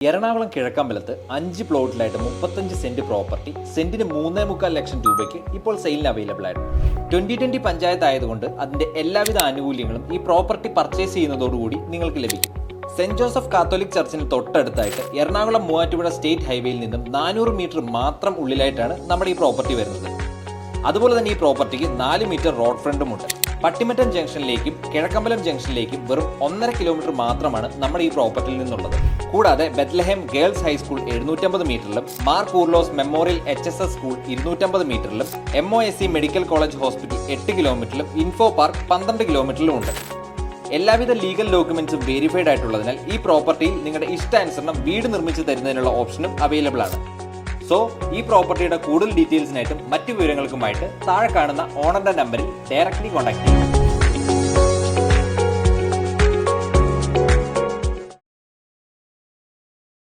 Ernakulam കിഴക്കമ്പലത്ത് 5 പ്ലോട്ടിലായിട്ട് 35 saint property സെന്റിന് 3.25 ലക്ഷം രൂപയ്ക്ക് ഇപ്പോൾ സെയിലിന് അവൈലബിൾ ആയിരുന്നു. 2020 പഞ്ചായത്ത് ആയതുകൊണ്ട് അതിന്റെ എല്ലാവിധ ആനുകൂല്യങ്ങളും ഈ പ്രോപ്പർട്ടി പർച്ചേസ് ചെയ്യുന്നതോടുകൂടി നിങ്ങൾക്ക് ലഭിക്കും. സെന്റ് ജോസഫ് കാത്തോലിക് ചർച്ചിന് തൊട്ടടുത്തായിട്ട് എറണാകുളം മൂവാറ്റുപുഴ സ്റ്റേറ്റ് ഹൈവേയിൽ നിന്നും 400 മീറ്റർ മാത്രം ഉള്ളിലായിട്ടാണ് നമ്മുടെ ഈ പ്രോപ്പർട്ടി വരുന്നത്. അതുപോലെ തന്നെ ഈ പ്രോപ്പർട്ടിക്ക് 4 മീറ്റർ റോഡ് ഫ്രണ്ടുമുണ്ട്. പട്ടിമറ്റം ജംഗ്ഷനിലേക്കും കിഴക്കമ്പലം ജംഗ്ഷനിലേക്കും വെറും 1.5 കിലോമീറ്റർ മാത്രമാണ് നമ്മുടെ ഈ പ്രോപ്പർട്ടിയിൽ നിന്നുള്ളത്. കൂടാതെ ബെത്ലഹേം ഗേൾസ് ഹൈസ്കൂൾ 750 മീറ്ററിലും Mar Koorilos memorial HSS school 250 മീറ്ററിലും MOSC മെഡിക്കൽ കോളേജ് ഹോസ്പിറ്റൽ 8 കിലോമീറ്ററിലും ഇൻഫോ പാർക്ക് 12 കിലോമീറ്ററിലും ഉണ്ട്. എല്ലാവിധ ലീഗൽ ഡോക്യുമെന്റ്സും വെരിഫൈഡ് ആയിട്ടുള്ളതിനാൽ ഈ പ്രോപ്പർട്ടിയിൽ നിങ്ങളുടെ ഇഷ്ടാനുസരണം വീട് നിർമ്മിച്ചു തരുന്നതിനുള്ള ഓപ്ഷനും അവൈലബിൾ ആണ്. സോ ഈ പ്രോപ്പർട്ടിയുടെ കൂടുതൽ ഡീറ്റെയിൽസിനായിട്ടും മറ്റു വിവരങ്ങൾക്കുമായിട്ട് താഴെ കാണുന്ന ഓണറിന്റെ നമ്പറിൽ ഡയറക്റ്റ്ലി കോൺടാക്ട് ചെയ്യുക.